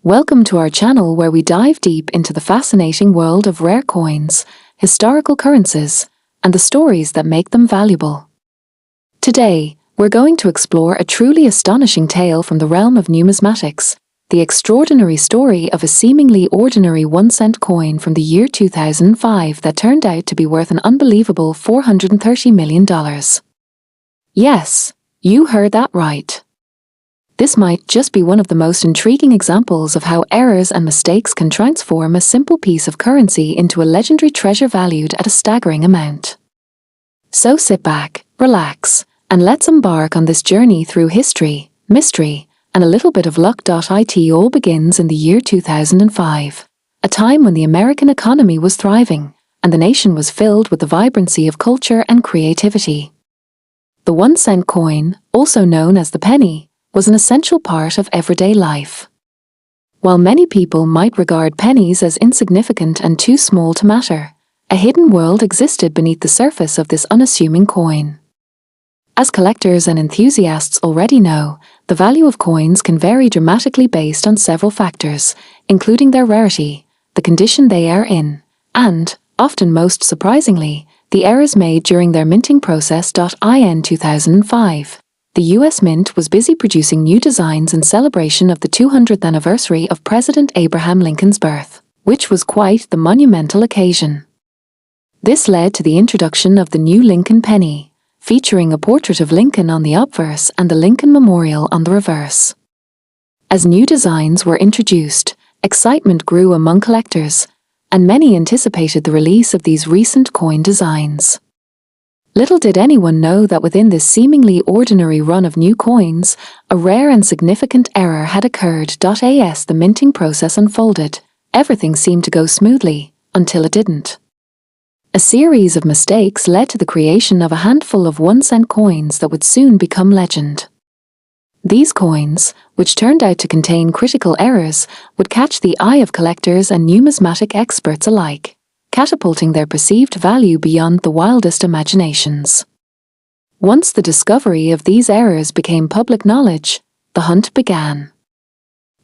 Welcome to our channel where we dive deep into the fascinating world of rare coins, historical currencies, and the stories that make them valuable. Today, we're going to explore a truly astonishing tale from the realm of numismatics, the extraordinary story of a seemingly ordinary 1-cent coin from the year 2005 that turned out to be worth an unbelievable $430 million. Yes, you heard that right. This might just be one of the most intriguing examples of how errors and mistakes can transform a simple piece of currency into a legendary treasure valued at a staggering amount. So sit back, relax, and let's embark on this journey through history, mystery, and a little bit of luck. It all begins in the year 2005, a time when the American economy was thriving, and the nation was filled with the vibrancy of culture and creativity. The 1-cent coin, also known as the penny, was an essential part of everyday life. While many people might regard pennies as insignificant and too small to matter, a hidden world existed beneath the surface of this unassuming coin. As collectors and enthusiasts already know, the value of coins can vary dramatically based on several factors, including their rarity, the condition they are in, and, often most surprisingly, the errors made during their minting process. In 2005, the U.S. Mint was busy producing new designs in celebration of the 200th anniversary of President Abraham Lincoln's birth, which was quite the monumental occasion. This led to the introduction of the new Lincoln penny, featuring a portrait of Lincoln on the obverse and the Lincoln Memorial on the reverse. As new designs were introduced, excitement grew among collectors, and many anticipated the release of these recent coin designs. Little did anyone know that within this seemingly ordinary run of new coins, a rare and significant error had occurred. As the minting process unfolded, everything seemed to go smoothly, until it didn't. A series of mistakes led to the creation of a handful of 1-cent coins that would soon become legend. These coins, which turned out to contain critical errors, would catch the eye of collectors and numismatic experts alike, catapulting their perceived value beyond the wildest imaginations. Once the discovery of these errors became public knowledge, the hunt began.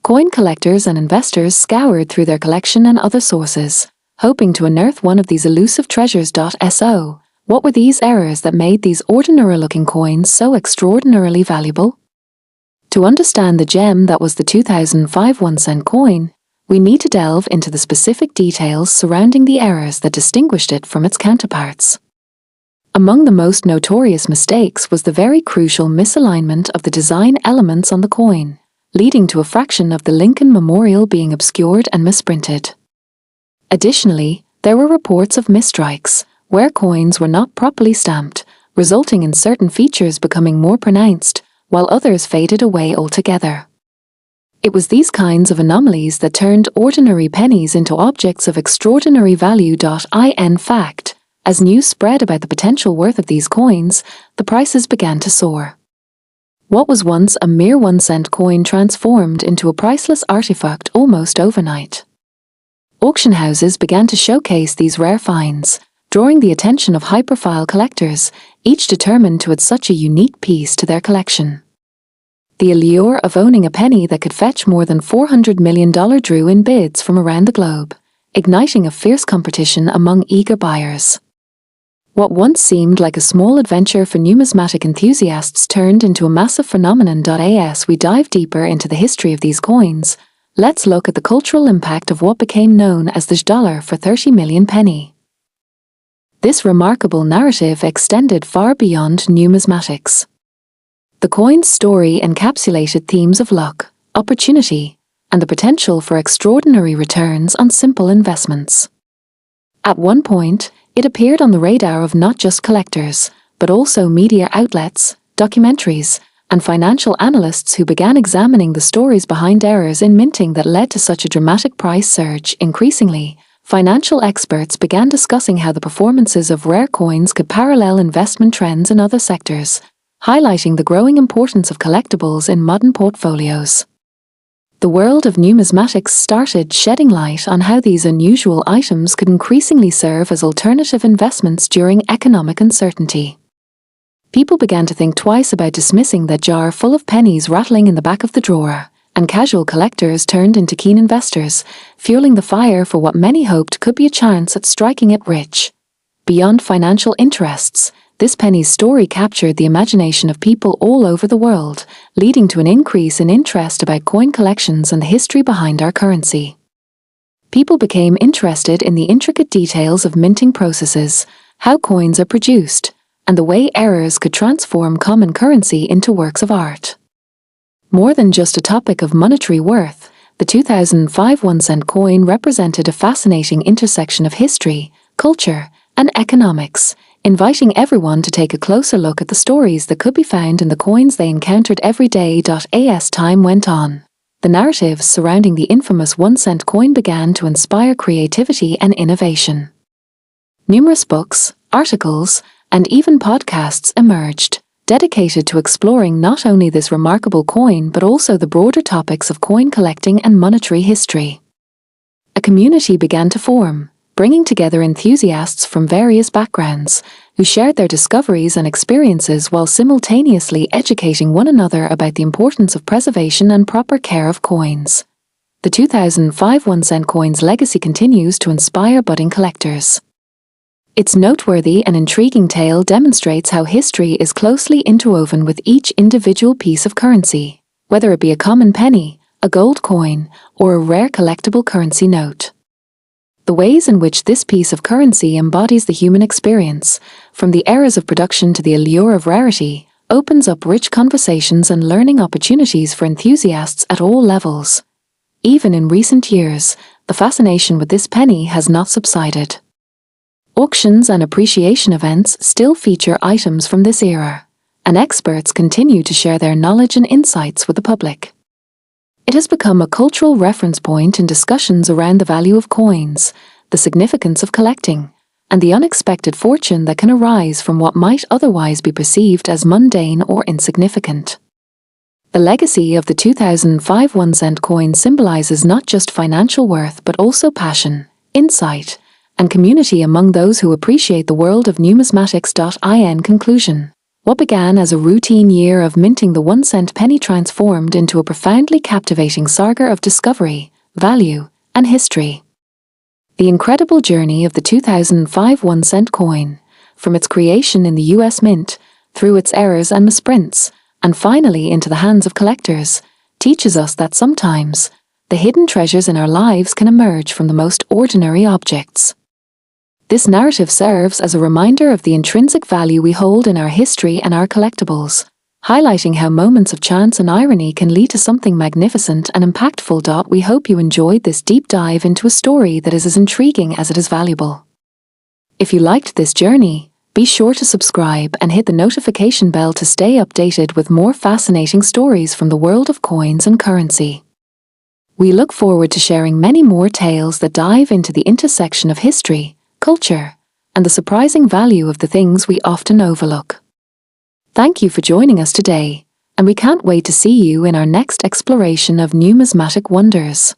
Coin collectors and investors scoured through their collection and other sources, hoping to unearth one of these elusive treasures. So, what were these errors that made these ordinary-looking coins so extraordinarily valuable? To understand the gem that was the 2005 1-cent coin, we need to delve into the specific details surrounding the errors that distinguished it from its counterparts. Among the most notorious mistakes was the very crucial misalignment of the design elements on the coin, leading to a fraction of the Lincoln Memorial being obscured and misprinted. Additionally, there were reports of misstrikes, where coins were not properly stamped, resulting in certain features becoming more pronounced, while others faded away altogether. It was these kinds of anomalies that turned ordinary pennies into objects of extraordinary value. In fact, as news spread about the potential worth of these coins, the prices began to soar. What was once a mere 1-cent coin transformed into a priceless artifact almost overnight. Auction houses began to showcase these rare finds, drawing the attention of high-profile collectors, each determined to add such a unique piece to their collection. The allure of owning a penny that could fetch more than $400 million drew in bids from around the globe, igniting a fierce competition among eager buyers. What once seemed like a small adventure for numismatic enthusiasts turned into a massive phenomenon. As we dive deeper into the history of these coins, let's look at the cultural impact of what became known as the $30 million penny. This remarkable narrative extended far beyond numismatics. The coin's story encapsulated themes of luck, opportunity, and the potential for extraordinary returns on simple investments. At one point, it appeared on the radar of not just collectors, but also media outlets, documentaries, and financial analysts who began examining the stories behind errors in minting that led to such a dramatic price surge. Increasingly, financial experts began discussing how the performances of rare coins could parallel investment trends in other sectors, highlighting the growing importance of collectibles in modern portfolios. The world of numismatics started shedding light on how these unusual items could increasingly serve as alternative investments during economic uncertainty. People began to think twice about dismissing that jar full of pennies rattling in the back of the drawer, and casual collectors turned into keen investors, fueling the fire for what many hoped could be a chance at striking it rich. Beyond financial interests, this penny's story captured the imagination of people all over the world, leading to an increase in interest about coin collections and the history behind our currency. People became interested in the intricate details of minting processes, how coins are produced, and the way errors could transform common currency into works of art. More than just a topic of monetary worth, the 2005 1-cent coin represented a fascinating intersection of history, culture, and economics, inviting everyone to take a closer look at the stories that could be found in the coins they encountered every day. As time went on, the narratives surrounding the infamous 1-cent coin began to inspire creativity and innovation. Numerous books, articles, and even podcasts emerged, dedicated to exploring not only this remarkable coin but also the broader topics of coin collecting and monetary history. A community began to form, bringing together enthusiasts from various backgrounds, who shared their discoveries and experiences while simultaneously educating one another about the importance of preservation and proper care of coins. The 2005 1-cent coin's legacy continues to inspire budding collectors. Its noteworthy and intriguing tale demonstrates how history is closely interwoven with each individual piece of currency, whether it be a common penny, a gold coin, or a rare collectible currency note. The ways in which this piece of currency embodies the human experience, from the eras of production to the allure of rarity, opens up rich conversations and learning opportunities for enthusiasts at all levels. Even in recent years, the fascination with this penny has not subsided. Auctions and appreciation events still feature items from this era, and experts continue to share their knowledge and insights with the public. It has become a cultural reference point in discussions around the value of coins, the significance of collecting, and the unexpected fortune that can arise from what might otherwise be perceived as mundane or insignificant. The legacy of the 2005 1-cent coin symbolizes not just financial worth but also passion, insight, and community among those who appreciate the world of numismatics. In conclusion, what began as a routine year of minting the 1-cent penny transformed into a profoundly captivating saga of discovery, value, and history. The incredible journey of the 2005 1-cent coin, from its creation in the US Mint, through its errors and misprints, and finally into the hands of collectors, teaches us that sometimes the hidden treasures in our lives can emerge from the most ordinary objects. This narrative serves as a reminder of the intrinsic value we hold in our history and our collectibles, highlighting how moments of chance and irony can lead to something magnificent and impactful. We hope you enjoyed this deep dive into a story that is as intriguing as it is valuable. If you liked this journey, be sure to subscribe and hit the notification bell to stay updated with more fascinating stories from the world of coins and currency. We look forward to sharing many more tales that dive into the intersection of history, culture, and the surprising value of the things we often overlook. Thank you for joining us today, and we can't wait to see you in our next exploration of numismatic wonders.